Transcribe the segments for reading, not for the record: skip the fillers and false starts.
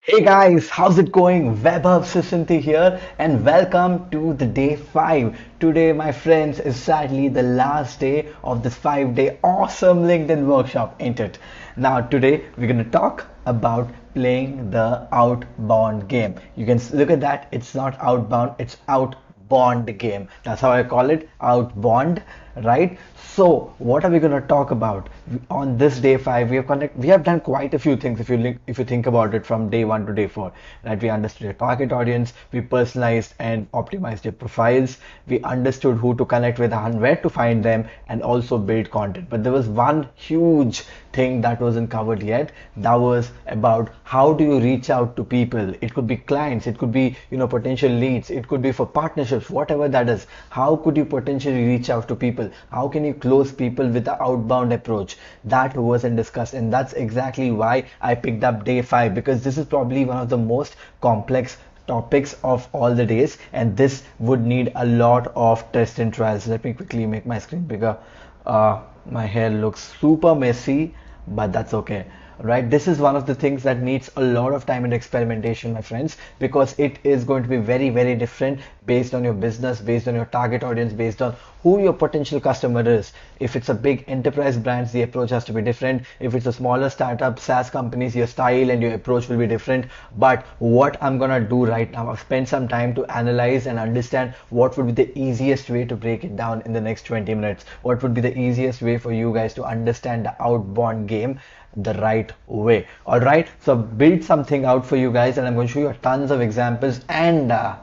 Hey guys, how's it going? Webhub Susanti here, and welcome to the day 5. Today, my friends, is sadly the last day of this 5-day awesome LinkedIn workshop, ain't it? Now, today we're going to talk about playing the outbound game. You can look at that, it's not outbound, it's outbound game. That's how I call it, outbound, right? So, what are we going to talk about on this day 5? We have done quite a few things if you think about it from day 1 to day 4, right? We understood your target audience, we personalized and optimized your profiles, we understood who to connect with and where to find them, and also build content. But there was one huge thing that wasn't covered yet. That was about how do you reach out to people. It could be clients, it could be potential leads, it could be for partnerships, whatever that is. How could you potentially reach out to people? How can you close people with the outbound approach? That wasn't discussed, and that's exactly why I picked up day 5, because this is probably one of the most complex topics of all the days, and this would need a lot of test and trials. Let me quickly make my screen bigger. My hair looks super messy, but that's okay, right? This is one of the things that needs a lot of time and experimentation, my friends, because it is going to be very, very different based on your business, based on your target audience, based on who your potential customer is. If it's a big enterprise brands, the approach has to be different. If it's a smaller startup, SaaS companies, your style and your approach will be different. But what I'm gonna do right now, I've spent some time to analyze and understand what would be the easiest way to break it down in the next 20 minutes. What would be the easiest way for you guys to understand the outbound game the right way. All right, so I've built something out for you guys, and I'm going to show you tons of examples, and I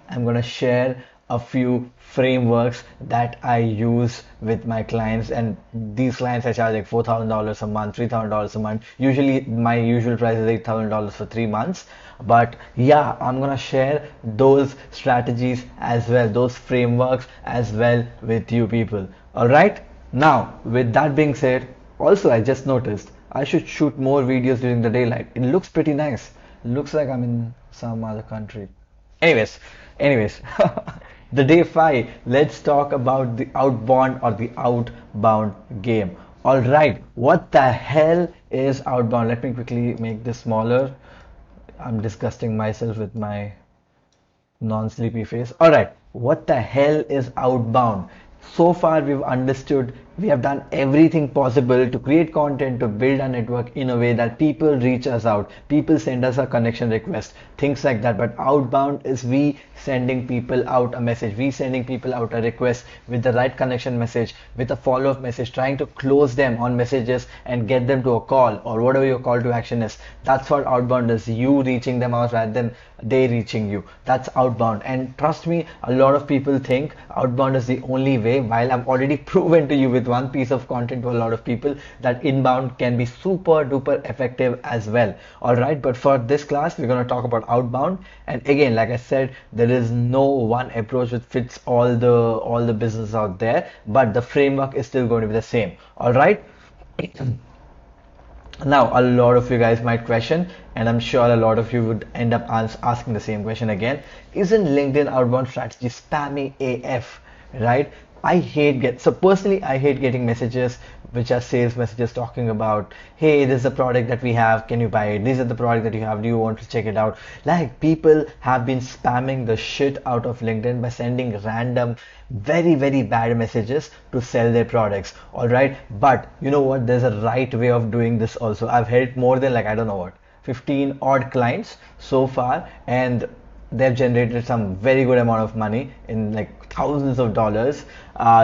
am going to share a few frameworks that I use with my clients, and these clients I charge like $4,000 a month, $3,000 a month. Usually my usual price is $8,000 for 3 months. But yeah, I'm gonna share those strategies as well, those frameworks as well with you people. All right. Now, with that being said, also I just noticed I should shoot more videos during the daylight. It looks pretty nice. Looks like I'm in some other country. Anyways, anyways, the day 5, let's talk about the outbound or the outbound game. All right, what the hell is outbound? Let me quickly make this smaller. I'm disgusting myself with my non-sleepy face. All right, what the hell is outbound? So far, we've understood, we have done everything possible to create content, to build a network in a way that people reach us out, people send us a connection request, things like that. But outbound is we sending people out a message, we sending people out a request with the right connection message, with a follow-up message, trying to close them on messages and get them to a call or whatever your call to action is. That's what outbound is, you reaching them out rather than they reaching you. That's outbound. And trust me, a lot of people think outbound is the only way, while I've already proven to you with one piece of content to a lot of people that inbound can be super duper effective as well. All right, but for this class we're going to talk about outbound, and again, like I said, there is no one approach which fits all the business out there, but the framework is still going to be the same. All right. Now, a lot of you guys might question, and I'm sure a lot of you would end up asking the same question again. Isn't LinkedIn outbound strategy spammy AF, right? Personally, I hate getting messages which are sales messages talking about, hey, this is a product that we have, can you buy it? These are the product that you have, do you want to check it out? Like, people have been spamming the shit out of LinkedIn by sending random, very, very bad messages to sell their products. All right, but you know what? There's a right way of doing this also. I've helped more than, like, I don't know what, 15 odd clients so far, and they've generated some very good amount of money in like thousands of dollars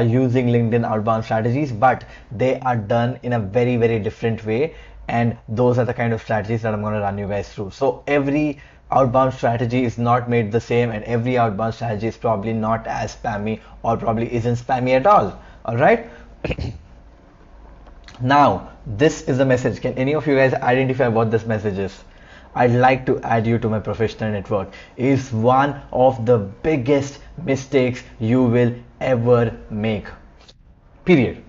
using LinkedIn outbound strategies, but they are done in a very, very different way. And those are the kind of strategies that I'm going to run you guys through. So every outbound strategy is not made the same, and every outbound strategy is probably not as spammy or probably isn't spammy at all. All right. Now, this is the message. Can any of you guys identify what this message is? I'd like to add you to my professional network is one of the biggest mistakes you will ever make. Period.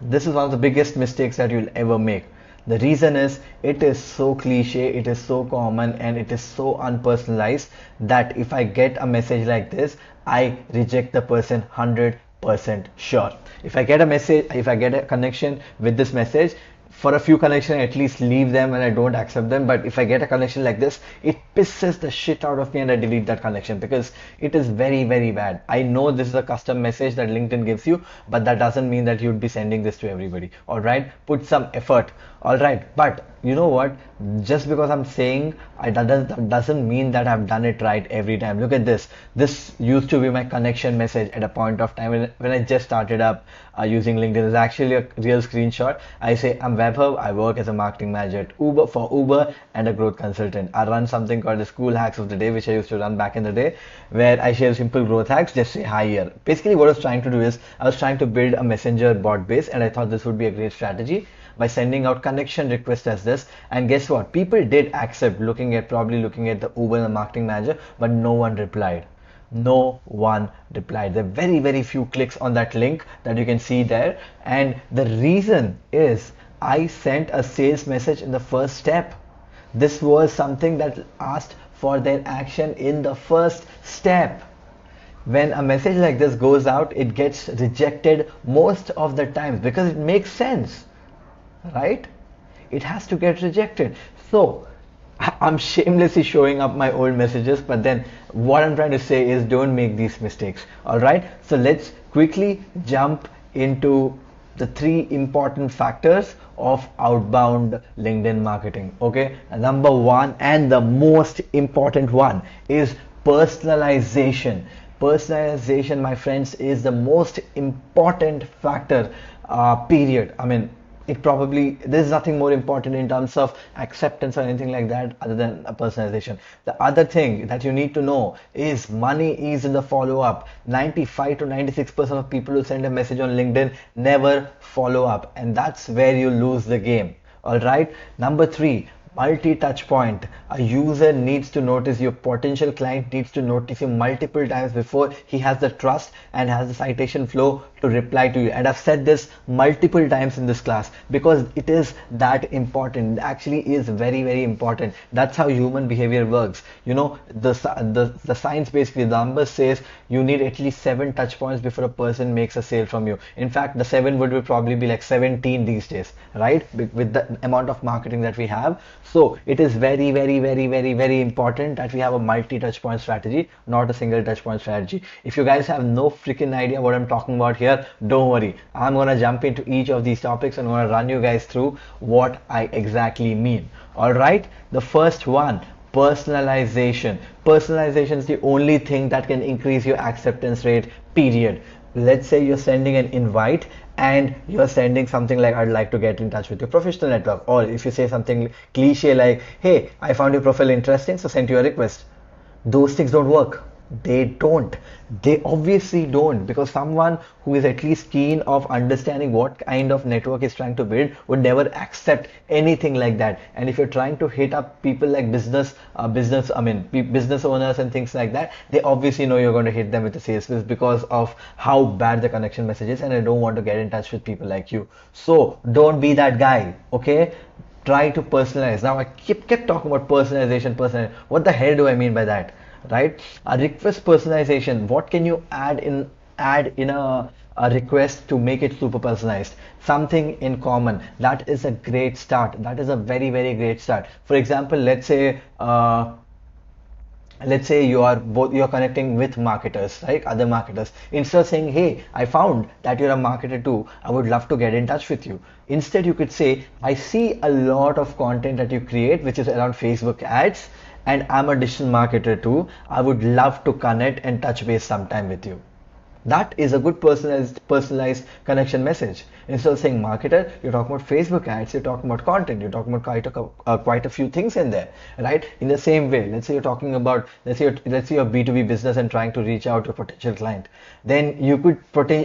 This is one of the biggest mistakes that you'll ever make. The reason is it is so cliche, it is so common, and it is so unpersonalized that if I get a message like this, I reject the person 100% sure. If I get a message, if I get a connection with this message, for a few connections, I at least leave them and I don't accept them. But if I get a connection like this, it pisses the shit out of me and I delete that connection because it is very, very bad. I know this is a custom message that LinkedIn gives you, but that doesn't mean that you'd be sending this to everybody. All right, put some effort. All right, but you know what? Just because I'm saying that doesn't mean that I've done it right every time. Look at this. This used to be my connection message at a point of time when I just started up using LinkedIn. It's actually a real screenshot. I say I'm Vaibhav. I work as a marketing manager at Uber and a growth consultant. I run something called the School Hacks of the Day, which I used to run back in the day, where I share simple growth hacks. Just say hi here. Basically, what I was trying to do is I was trying to build a messenger bot base, and I thought this would be a great strategy by sending out connection requests as this. And guess what? People did accept, probably looking at the Uber and the marketing manager, but no one replied. No one replied. There are very, very few clicks on that link that you can see there. And the reason is I sent a sales message in the first step. This was something that asked for their action in the first step. When a message like this goes out, it gets rejected most of the times because it makes sense. Right? It has to get rejected. So I'm shamelessly showing up my old messages, but then what I'm trying to say is don't make these mistakes. All right, so let's quickly jump into the 3 important factors of outbound LinkedIn marketing. Okay, and number 1 and the most important one is personalization. Personalization, my friends, is the most important factor, period. I mean, there's nothing more important in terms of acceptance or anything like that other than a personalization. The other thing that you need to know is money is in the follow-up. 95 to 96% of people who send a message on LinkedIn never follow up, and that's where you lose the game. All right, number 3, multi-touch point. A user needs to notice, your potential client needs to notice you multiple times before he has the trust and has the citation flow to reply to you. And I've said this multiple times in this class because it is that important. It actually is very, very important. That's how human behavior works. You know, the science, basically the number says you need at least 7 touch points before a person makes a sale from you. In fact, the 7 would probably be like 17 these days, right? With the amount of marketing that we have. So it is very, very, very, very, very important that we have a multi-touch point strategy, not a single touch point strategy. If you guys have no freaking idea what I'm talking about here, don't worry. I'm going to jump into each of these topics and I'm going to run you guys through what I exactly mean. All right. The first one, personalization. Personalization is the only thing that can increase your acceptance rate, period. Let's say you're sending an invite and you're sending something like, I'd like to get in touch with your professional network. Or if you say something cliche like, hey, I found your profile interesting, so send you a request. Those things don't work. They don't. They obviously don't, because someone who is at least keen of understanding what kind of network is trying to build would never accept anything like that. And if you're trying to hit up people like business owners and things like that, they obviously know you're going to hit them with the sales pitch because of how bad the connection message is, and I don't want to get in touch with people like you. So don't be that guy, okay? Try to personalize. Now I kept talking about personalization. What the hell do I mean by that? Right? A request personalization. What can you add in a request to make it super personalized? Something in common. That is a great start. That is a very, very great start. For example, let's say you're connecting with marketers, right? Other marketers. Instead of saying, hey, I found that you're a marketer too, I would love to get in touch with you. Instead, you could say, I see a lot of content that you create which is around Facebook ads, and I'm a digital marketer too. I would love to connect and touch base sometime with you. That is a good personalized connection message. Instead of saying marketer, you're talking about Facebook ads, you're talking about content, you're talking about quite a few things in there, right? In the same way, let's say you're talking about, let's say you're B2B business and trying to reach out to a potential client. Then you could,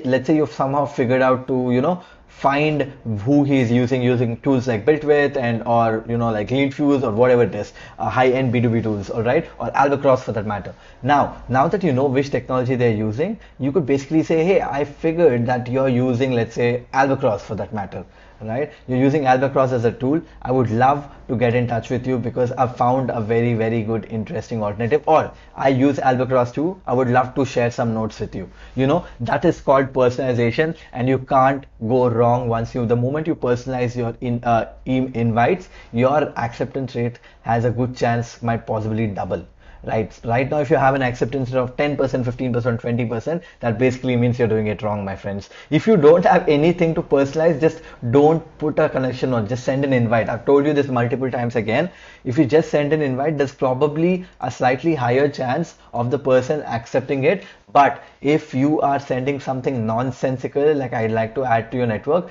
let's say you've somehow figured out to, find who he's using tools like BuiltWith or like LeadFuse or whatever it is, high-end B2B tools, all right, or Albacross for that matter. Now that you know which technology they're using, you could basically say, hey, I figured that you're using, let's say, Albacross Albacross for that matter, right? You're using Albacross as a tool. I would love to get in touch with you because I've found a very, very good, interesting alternative. Or I use Albacross too. I would love to share some notes with you. You know, that is called personalization, and you can't go wrong once the moment you personalize your invites, your acceptance rate has a good chance might possibly double. Right now, if you have an acceptance rate of 10%, 15%, 20%, that basically means you're doing it wrong, my friends. If you don't have anything to personalize, just don't put a connection on, just send an invite. I've told you this multiple times again. If you just send an invite, there's probably a slightly higher chance of the person accepting it. But if you are sending something nonsensical, like I'd like to add to your network,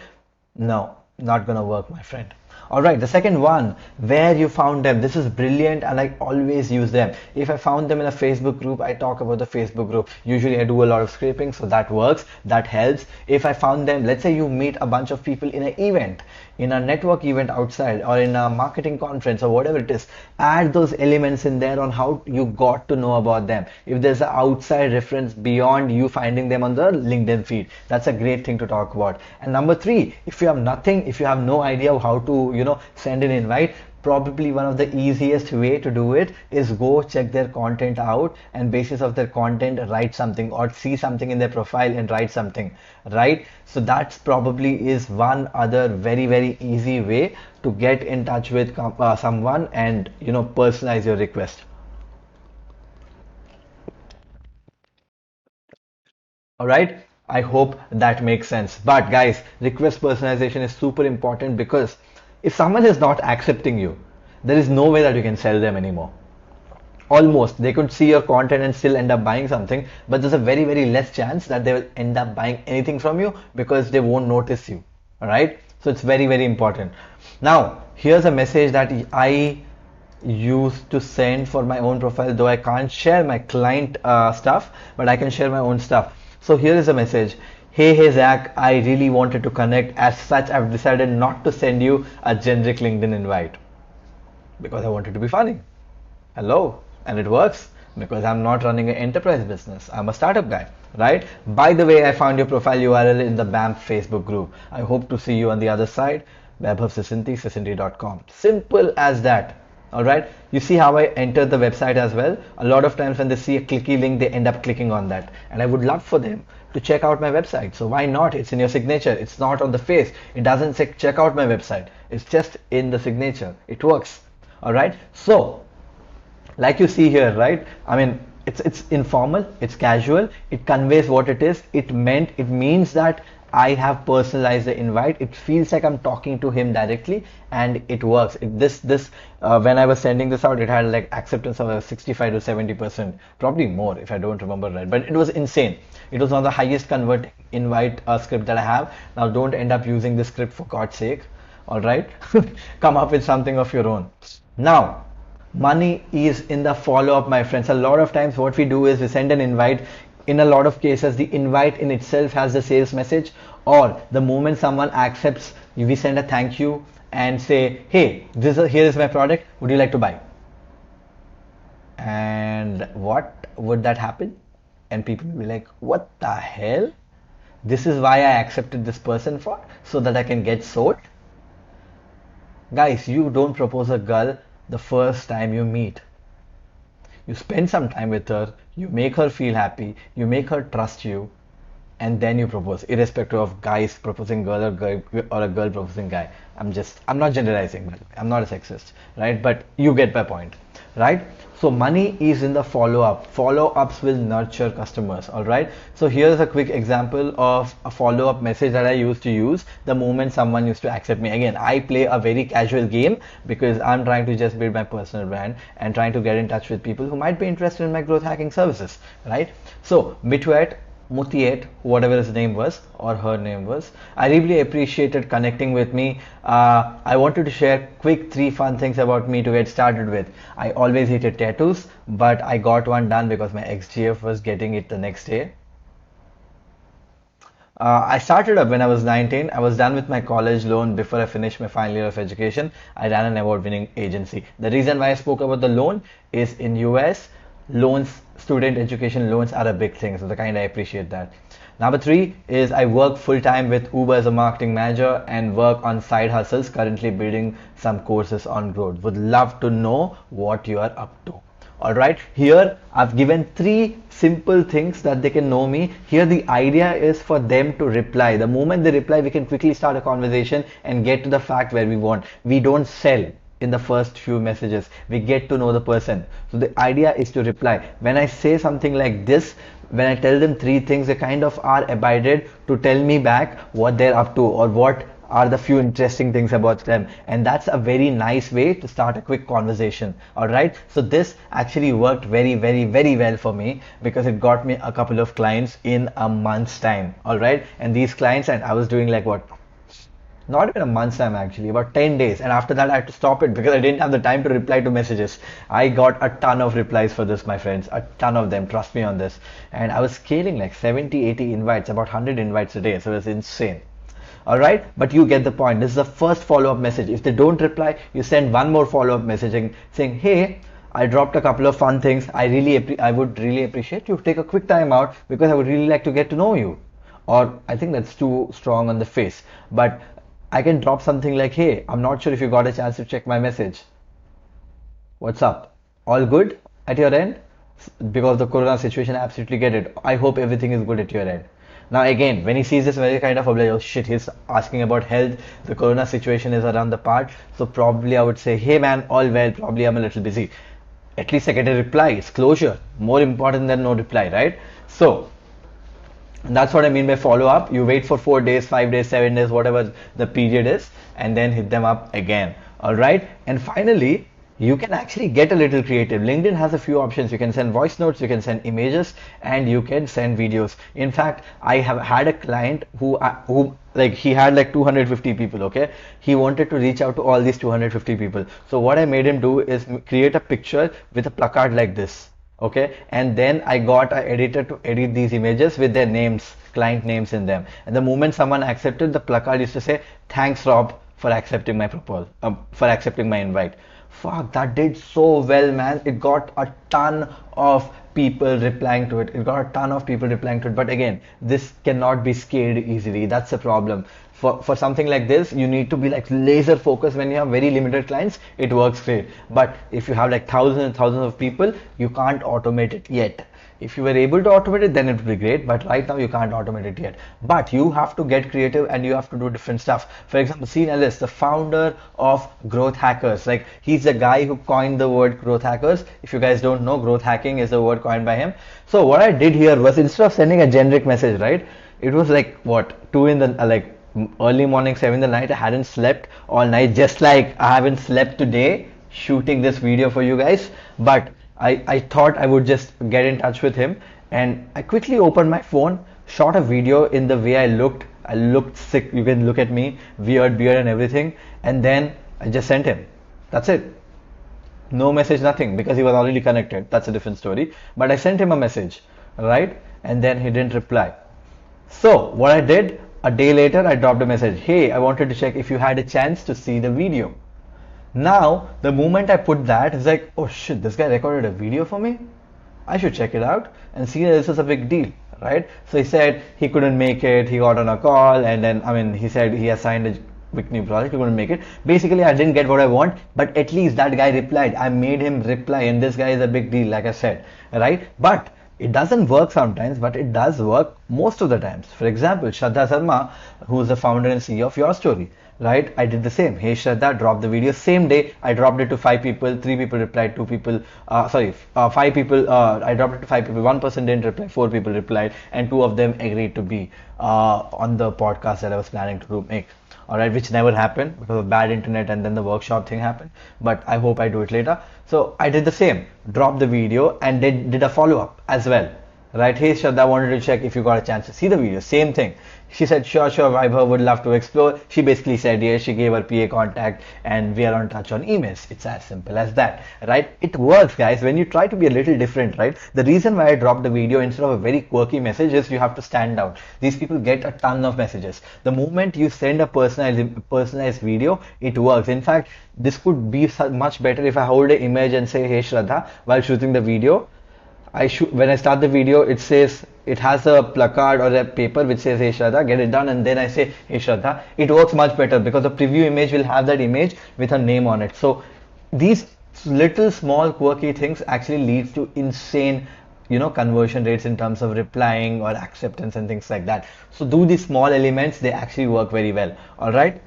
no, not gonna work, my friend. All right, the second one, where you found them. This is brilliant and I always use them. If I found them in a Facebook group, I talk about the Facebook group. Usually I do a lot of scraping, so that works, that helps. If I found them, let's say you meet a bunch of people in an event, in a network event outside, or in a marketing conference or whatever it is, add those elements in there on how you got to know about them. If there's an outside reference beyond you finding them on the LinkedIn feed, that's a great thing to talk about. And number three, if you have nothing, if you have no idea how to, send an invite, probably one of the easiest way to do it is go check their content out, and basis of their content write something, or see something in their profile and write something, right? So that's probably is one other very, very easy way to get in touch with someone and personalize your request. All right, I hope that makes sense. But guys, request personalization is super important, because if someone is not accepting you, there is no way that you can sell them anymore. Almost, they could see your content and still end up buying something, but there's a very, very less chance that they will end up buying anything from you, because they won't notice you. All right, so it's very, very important. Now, here's a message that I used to send for my own profile, though I can't share my client stuff, but I can share my own stuff. So here is a message. Hey Zach, I really wanted to connect. As such, I've decided not to send you a generic LinkedIn invite because I wanted to be funny. Hello, and it works because I'm not running an enterprise business. I'm a startup guy, right? By the way, I found your profile URL in the BAMP Facebook group. I hope to see you on the other side. Vaibhav Sisanti, sisanti.com. Simple as that. All right, you see how I entered the website as well. A lot of times when they see a clicky link, they end up clicking on that, and I would love for them to check out my website. So why not? It's in your signature. It's not on the face. It doesn't say check out my website. It's just in the signature. It works. All right, so like you see here, right? I mean, it's informal, it's casual, it conveys what it is. It means that I have personalized the invite. It feels like I'm talking to him directly, and it works. When I was sending this out, it had like acceptance of 65 to 70%, probably more if I don't remember right, but it was insane. It was one of the highest converting invite script that I have. Now don't end up using this script, for God's sake. All right, come up with something of your own. Now, money is in the follow-up, my friends. A lot of times what we do is we send an invite. In a lot of cases, the invite in itself has the sales message, or the moment someone accepts, we send a thank you and say, hey, here is my product, would you like to buy? And what would that happen? And people will be like, what the hell? This is why I accepted this person for, so that I can get sold? Guys, you don't propose a girl the first time you meet. You spend some time with her, you make her feel happy, you make her trust you, and then you propose, irrespective of guys proposing girl or a girl proposing guy. I'm not generalizing, but I'm not a sexist, right? But you get my point, right? So money is in the follow-up. Follow-ups will nurture customers, all right? So here's a quick example of a follow-up message that I used to use the moment someone used to accept me. Again, I play a very casual game because I'm trying to just build my personal brand and trying to get in touch with people who might be interested in my growth hacking services, right? So Mitwet, Mutiet, whatever his name was or her name was, I really appreciated connecting with me. I wanted to share quick 3 fun things about me to get started with. I always hated tattoos, but I got one done because my ex-GF was getting it the next day. I started up when I was 19. I was done with my college loan before I finished my final year of education. I ran an award-winning agency. The reason why I spoke about the loan is in US, student education loans are a big thing, so I appreciate that. Number three is I work full time with Uber as a marketing manager and work on side hustles, currently building some courses on growth. Would love to know what you are up to. Alright, here I've given three simple things that they can know me. Here the idea is for them to reply. The moment they reply, we can quickly start a conversation and get to the fact where we want. We don't sell in the first few messages. We get to know the person. So the idea is to reply. When I say something like this, when I tell them three things, they kind of are abided to tell me back what they're up to or what are the few interesting things about them, and that's a very nice way to start a quick conversation. All right, so this actually worked very well for me because it got me a couple of clients in a month's time. All right, and these clients, and I was doing like what, not even a month's time actually, about 10 days, and after that I had to stop it because I didn't have the time to reply to messages. I got a ton of replies for this, my friends, a ton of them, trust me on this. And I was scaling like 70-80 invites, about 100 invites a day, so it was insane. Alright, but you get the point. This is the first follow-up message. If they don't reply, you send one more follow-up messaging saying, hey, I dropped a couple of fun things. I would really appreciate you take a quick time out because I would really like to get to know you. Or I think that's too strong on the face, but I can drop something like, hey, I'm not sure if you got a chance to check my message. What's up? All good at your end? Because of the corona situation, I absolutely get it. I hope everything is good at your end. Now again, when he sees this, very kind of like, oh shit, he's asking about health. The corona situation is around the part. So probably I would say, hey man, all well, probably I'm a little busy. At least I get a reply. It's closure. More important than no reply, right? So that's what I mean by follow up. You wait for 4 days, 5 days, 7 days, whatever the period is, and then hit them up again. All right. And finally, you can actually get a little creative. LinkedIn has a few options. You can send voice notes, you can send images, and you can send videos. In fact, I have had a client who like he had like 250 people. Okay, he wanted to reach out to all these 250 people. So what I made him do is create a picture with a placard like this. Okay, and then I got an editor to edit these images with their names, client names in them. And the moment someone accepted, the placard used to say, "Thanks, Rob, for accepting my proposal, for accepting my invite." Fuck, that did so well, man. It got a ton of people replying to it. It got a ton of people replying to it. But again, this cannot be scaled easily. That's the problem. For something like this, you need to be like laser focused. When you have very limited clients, it works great. But if you have like thousands and thousands of people, you can't automate it yet. If you were able to automate it, then it would be great, but right now you can't automate it yet. But you have to get creative and you have to do different stuff. For example, Sean Ellis, the founder of Growth Hackers, like he's the guy who coined the word growth hackers. If you guys don't know, growth hacking is the word coined by him. So what I did here was, instead of sending a generic message, right, it was like what, 2 in the like early morning, 7 in the night. I hadn't slept all night, just like I haven't slept today shooting this video for you guys. But I thought I would just get in touch with him, and I quickly opened my phone, shot a video in the way I looked. I looked sick. You can look at me, weird beard and everything. And then I just sent him. That's it. No message, nothing, because he was already connected. That's a different story. But I sent him a message, right? And then he didn't reply. So what I did, a day later, I dropped a message. Hey, I wanted to check if you had a chance to see the video. Now, the moment I put that, it's like, oh shit, this guy recorded a video for me? I should check it out and see that this is a big deal, right? So he said he couldn't make it, he got on a call, and then, he said he assigned a big new project, he couldn't make it. Basically, I didn't get what I want, but at least that guy replied. I made him reply, and this guy is a big deal, like I said, right? But it doesn't work sometimes, but it does work most of the times. For example, Shraddha Sharma, who is the founder and CEO of Your Story, right? I did the same. Hey Shraddha, dropped the video. Same day, I dropped it to 5 people. 3 people replied. 2 people, 5 people. I dropped it to 5 people. 1 person didn't reply. 4 people replied, and 2 of them agreed to be on the podcast that I was planning to make. All right, which never happened because of bad internet, and then the workshop thing happened. But I hope I do it later. So I did the same. Dropped the video and did a follow up as well. Right? Hey Shraddha, wanted to check if you got a chance to see the video. Same thing. She said, sure, Vaibhav would love to explore. She basically said yes. She gave her PA contact, and we are on touch on emails. It's as simple as that, right? It works, guys. When you try to be a little different, right? The reason why I dropped the video instead of a very quirky message is you have to stand out. These people get a ton of messages. The moment you send a personalized video, it works. In fact, this could be much better if I hold an image and say, hey Shraddha, while shooting the video, I should when I start the video, it says it has a placard or a paper which says Hey Shraddha, get it done, and then I say Hey Shraddha. It works much better because the preview image will have that image with her name on it. So these little small quirky things actually leads to insane conversion rates in terms of replying or acceptance and things like that. So do these small elements, they actually work very well. All right.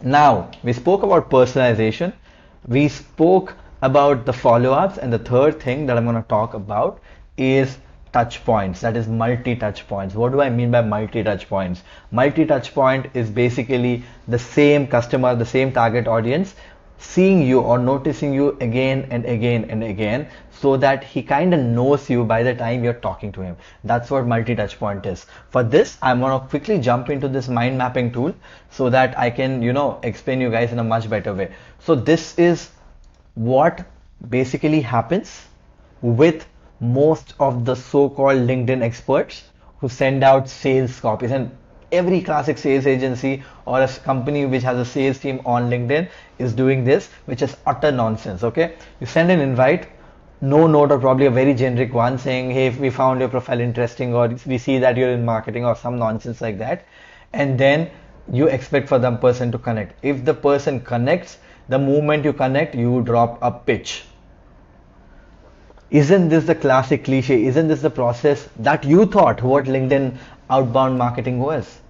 Now, we spoke about personalization, we spoke about the follow-ups, and the third thing that I'm going to talk about is touch points, that is multi-touch points. What do I mean by multi-touch points? Multi-touch point is basically the same customer, the same target audience seeing you or noticing you again and again and again, so that he kind of knows you by the time you're talking to him. That's what multi-touch point is. For this, I'm going to quickly jump into this mind mapping tool so that I can explain you guys in a much better way. So this is what basically happens with most of the so-called LinkedIn experts who send out sales copies. And every classic sales agency or a company which has a sales team on LinkedIn is doing this, which is utter nonsense. Okay, you send an invite, no note, or probably a very generic one saying, hey, we found your profile interesting, or we see that you're in marketing, or some nonsense like that, and then you expect for the person to connect. If the person connects, the moment you connect, you drop a pitch. Isn't this the classic cliche? Isn't this the process that you thought what LinkedIn outbound marketing was?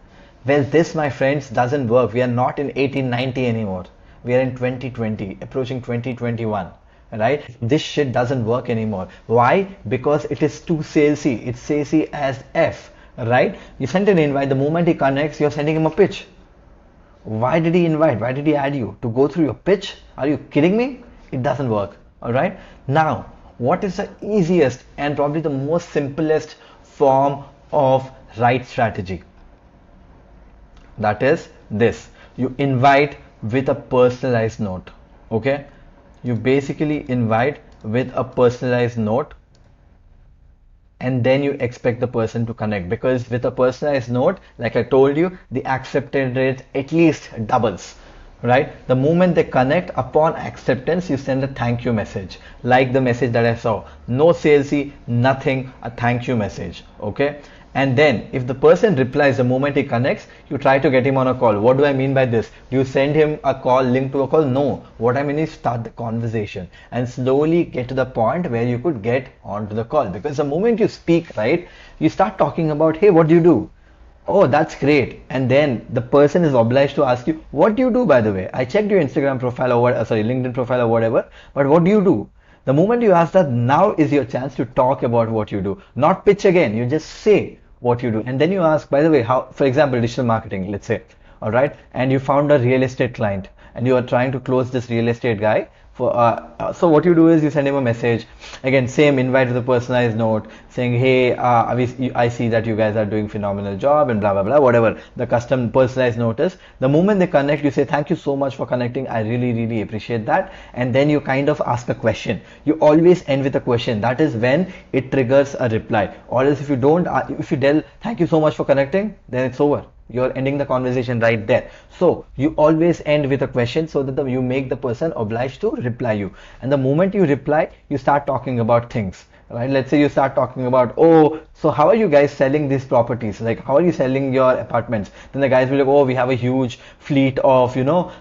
Well, this, my friends, doesn't work. We are not in 1890 anymore. We are in 2020, approaching 2021, right? This shit doesn't work anymore. Why? Because it is too salesy. It's salesy as F, right? You sent an invite. The moment he connects, you're sending him a pitch. Why did he invite? Why did he add you? To go through your pitch? Are you kidding me? It doesn't work, all right? Now, what is the easiest and probably the most simplest form of right strategy? That is this. You invite with a personalized note. Okay, you basically invite with a personalized note, and then you expect the person to connect, because with a personalized note, like I told you, the acceptance rate at least doubles, right? The moment they connect, upon acceptance, you send a thank you message, like the message that I saw. No salesy, nothing, a thank you message. Okay, and then if the person replies the moment he connects, you try to get him on a call. What do I mean by this? Do you send him a call, link to a call? No. What I mean is start the conversation and slowly get to the point where you could get onto the call. Because the moment you speak, right, you start talking about, hey, what do you do? Oh, that's great. And then the person is obliged to ask you, what do you do, by the way? I checked your Instagram profile or LinkedIn profile or whatever, but what do you do? The moment you ask that, now is your chance to talk about what you do. Not pitch again. You just say what you do. And then you ask, by the way, how, for example, digital marketing, let's say, all right, and you found a real estate client and you are trying to close this real estate guy. So what you do is you send him a message, again same invite with a personalized note saying, hey, I see that you guys are doing phenomenal job and blah blah blah, whatever the custom personalized note is. The moment they connect, you say, thank you so much for connecting, I really appreciate that. And then you kind of ask a question. You always end with a question. That is when it triggers a reply. Or else if you don't, if you tell thank you so much for connecting, then it's over. You're ending the conversation right there. So you always end with a question so that you make the person obliged to reply you. And the moment you reply, you start talking about things, right? Let's say you start talking about, oh, so how are you guys selling these properties? Like, how are you selling your apartments? Then the guys will be like, oh, we have a huge fleet of,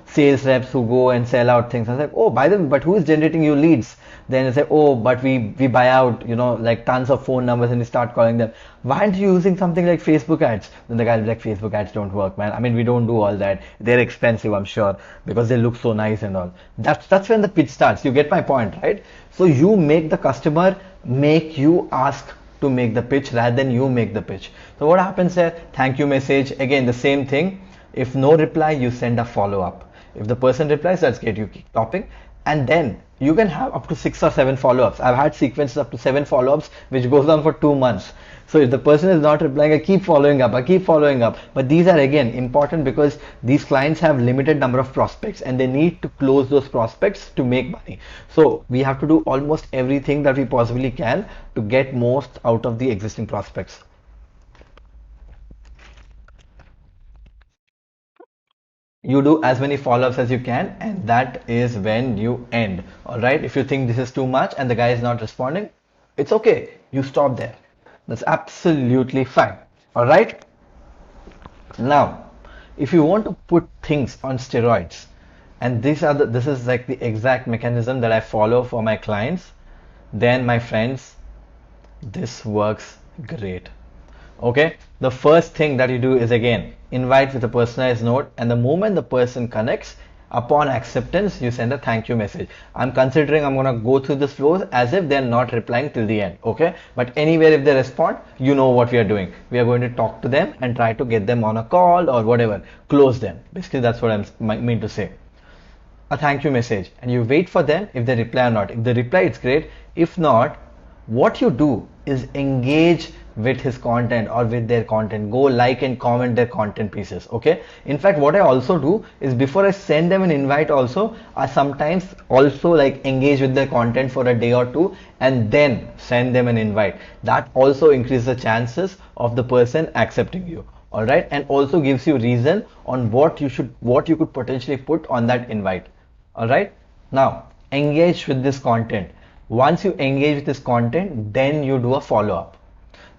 sales reps who go and sell out things. I was like, oh, by the way, but who is generating you leads? Then they say, oh, but we buy out, like tons of phone numbers and we start calling them. Why aren't you using something like Facebook ads? Then the guy will be like, Facebook ads don't work, man. I mean, we don't do all that. They're expensive, I'm sure, because they look so nice and all. That's when the pitch starts. You get my point, right? So you make the customer make you ask to make the pitch rather than you make the pitch. So what happens there? Thank you message. Again, the same thing. If no reply, you send a follow-up. If the person replies, that's great. You keep talking. And then you can have up to 6 or 7 follow-ups. I've had sequences up to 7 follow-ups, which goes on for 2 months. So if the person is not replying, I keep following up, But these are again important because these clients have limited number of prospects and they need to close those prospects to make money. So we have to do almost everything that we possibly can to get most out of the existing prospects. You do as many follow-ups as you can, and that is when you end. All right, if you think this is too much and the guy is not responding, It's okay. You stop there. That's absolutely fine. All right. Now, if you want to put things on steroids, and this is like the exact mechanism that I follow for my clients, then my friends, this works great. Okay, the first thing that you do is again invite with a personalized note, and the moment the person connects, upon acceptance, you send a thank you message. I'm considering I'm gonna go through this flow as if they're not replying till the end. Okay, but anywhere if they respond, you know what we are doing. We are going to talk to them and try to get them on a call or whatever, close them. Basically, that's what mean to say. A thank you message, and you wait for them if they reply or not. If they reply, it's great. If not, what you do is engage with his content or with their content. Go like and comment their content pieces. Okay, in fact, what I also do is before I send them an invite also, I sometimes also like engage with their content for a day or two and then send them an invite. That also increases the chances of the person accepting you. All right, and also gives you reason on what you could potentially put on that invite. All right, now engage with this content. Once you engage with this content, then you do a follow-up.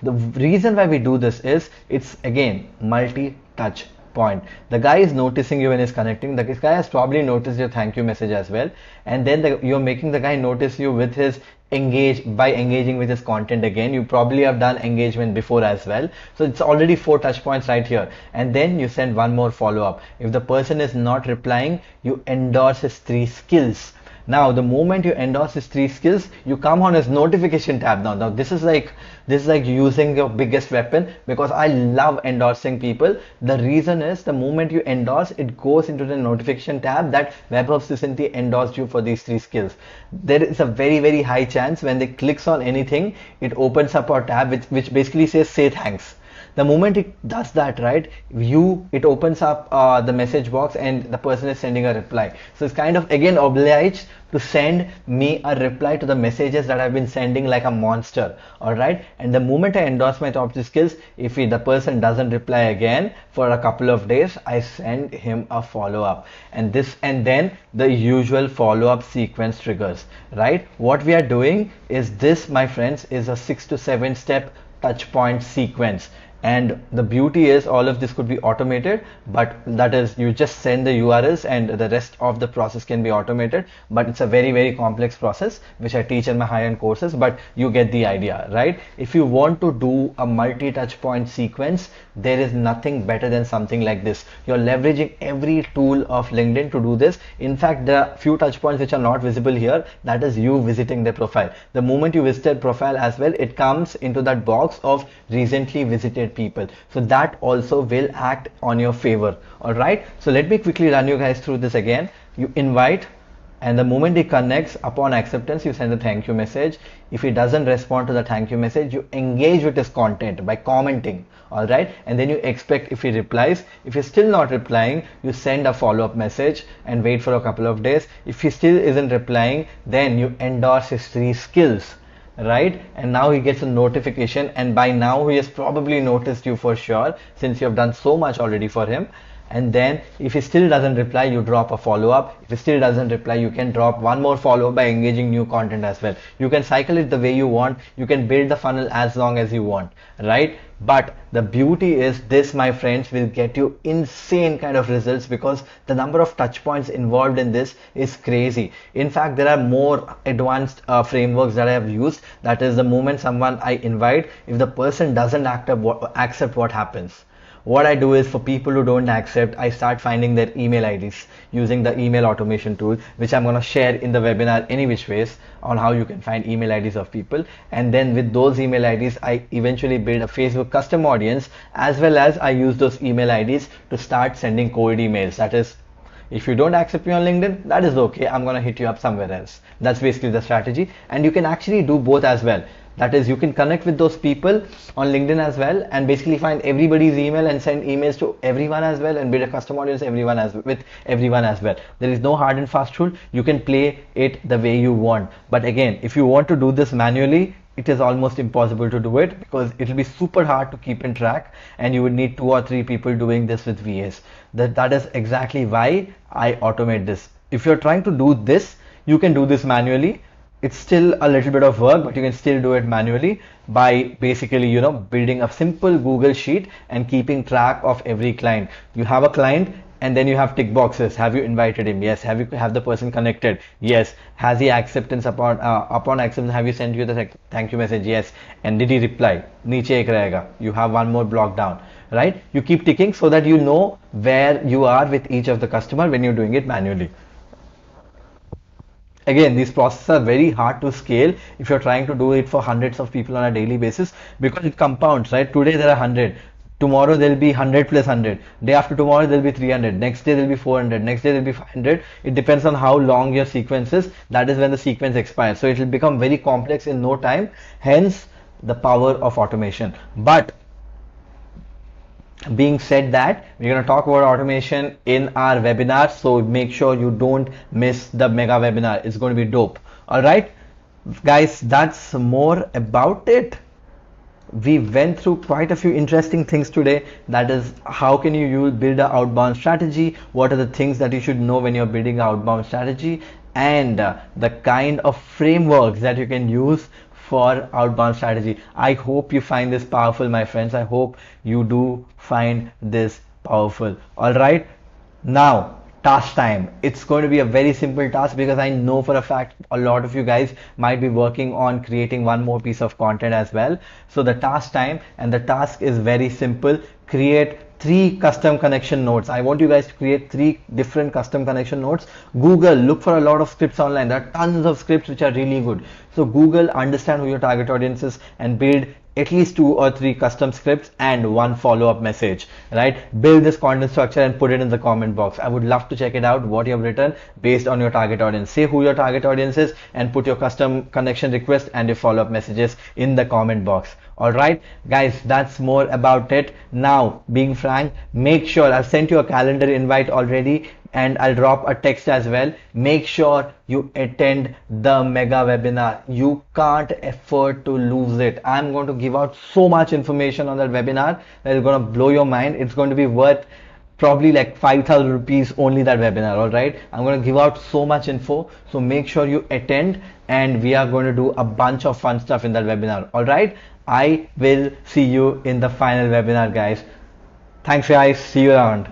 The reason why we do this is it's again multi-touch point. The guy is noticing you when he's connecting. The guy has probably noticed your thank you message as well, and then you're making the guy notice you with his by engaging with his content again. You probably have done engagement before as well, so it's already 4 touch points right here. And then you send one more follow-up. If the person is not replying, you endorse his 3 skills. Now, the moment you endorse his 3 skills, you come on his notification tab. Now this is like using your biggest weapon, because I love endorsing people. The reason is the moment you endorse, it goes into the notification tab that Webhub Susanthi endorsed you for these 3 skills. There is a very high chance when they clicks on anything, it opens up a tab which basically says say thanks. The moment it does that, right, it opens up the message box and the person is sending a reply. So it's kind of again obliged to send me a reply to the messages that I've been sending like a monster. All right, and the moment I endorse my top 3 skills, if the person doesn't reply again for a couple of days, I send him a follow-up, and then the usual follow-up sequence triggers. Right, what we are doing is this, my friends, is a 6 to 7 step touch point sequence. And the beauty is all of this could be automated, but that is, you just send the URLs and the rest of the process can be automated. But it's a very complex process which I teach in my high-end courses, but you get the idea, right? If you want to do a multi-touch point sequence, there is nothing better than something like this. You're leveraging every tool of LinkedIn to do this. In fact, there are few touch points which are not visible here. That is you visiting their profile. The moment you visited profile as well, it comes into that box of recently visited people, so that also will act on your favor. All right, so let me quickly run you guys through this again. You invite, and the moment he connects, upon acceptance, you send a thank you message. If he doesn't respond to the thank you message, you engage with his content by commenting. All right, and then you expect if he replies. If he's still not replying, you send a follow-up message and wait for a couple of days. If he still isn't replying, then you endorse his 3 skills. Right, and now he gets a notification, and by now he has probably noticed you for sure, since you have done so much already for him. And then if he still doesn't reply, you drop a follow-up. If he still doesn't reply, you can drop one more follow-up by engaging new content as well. You can cycle it the way you want. You can build the funnel as long as you want, right? But the beauty is this, my friends, will get you insane kind of results, because the number of touch points involved in this is crazy. In fact, there are more advanced frameworks that I have used. That is, the moment someone I invite, if the person doesn't accept, what happens? What I do is, for people who don't accept, I start finding their email IDs using the email automation tool, which I'm going to share in the webinar any which ways on how you can find email IDs of people. And then with those email IDs, I eventually build a Facebook custom audience, as well as I use those email IDs to start sending cold emails. That is, if you don't accept me on LinkedIn, that is okay. I'm going to hit you up somewhere else. That's basically the strategy. And you can actually do both as well. That is, you can connect with those people on LinkedIn as well, and basically find everybody's email and send emails to everyone as well, and build a custom audience with everyone as well. There is no hard and fast rule. You can play it the way you want. But again, if you want to do this manually, it is almost impossible to do it, because it will be super hard to keep in track, and you would need 2 or 3 people doing this with VAs. That is exactly why I automate this. If you're trying to do this, you can do this manually. it's still a little bit of work, but you can still do it manually by basically, building a simple Google sheet and keeping track of every client. You have a client and then you have tick boxes. Have you invited him? Yes. Have the person connected? Yes. Has he acceptance upon acceptance? Have you sent you the thank you message? Yes. And did he reply? Niche ek rahega. You have one more block down, right? You keep ticking so that you know where you are with each of the customer when you're doing it manually. Again, these processes are very hard to scale if you're trying to do it for hundreds of people on a daily basis, because it compounds, right? Today there are 100, tomorrow there'll be 100 plus 100, day after tomorrow there'll be 300, next day there'll be 400, next day there'll be 500. It depends on how long your sequence is. That is when the sequence expires. So it will become very complex in no time, hence the power of automation. But being said that, we're going to talk about automation in our webinar, so make sure you don't miss the mega webinar. It's going to be dope. All right guys, that's more about it. We went through quite a few interesting things today. That is, how can you build an outbound strategy, what are the things that you should know when you're building an outbound strategy, and the kind of frameworks that you can use for outbound strategy. I hope you find this powerful, my friends. I hope you do find this powerful. All right, now task time. It's going to be a very simple task, because I know for a fact a lot of you guys might be working on creating one more piece of content as well. So the task time, and the task is very simple. Create 3 custom connection nodes. I want you guys to create 3 different custom connection nodes. Google, look for a lot of scripts online. There are tons of scripts which are really good. So Google, understand who your target audience is and build at least 2 or 3 custom scripts and 1 follow-up message, right? Build this content structure and put it in the comment box. I would love to check it out, what you have written based on your target audience. Say who your target audience is and put your custom connection request and your follow-up messages in the comment box. All right guys, that's more about it. Now, being frank, make sure I've sent you a calendar invite already, and I'll drop a text as well. Make sure you attend the mega webinar. You can't afford to lose it. I'm going to give out so much information on that webinar that is going to blow your mind. It's going to be worth probably like 5,000 rupees only, that webinar. All right, I'm going to give out so much info, so make sure you attend, and we are going to do a bunch of fun stuff in that webinar. All right, I will see you in the final webinar, guys. Thanks guys, see you around.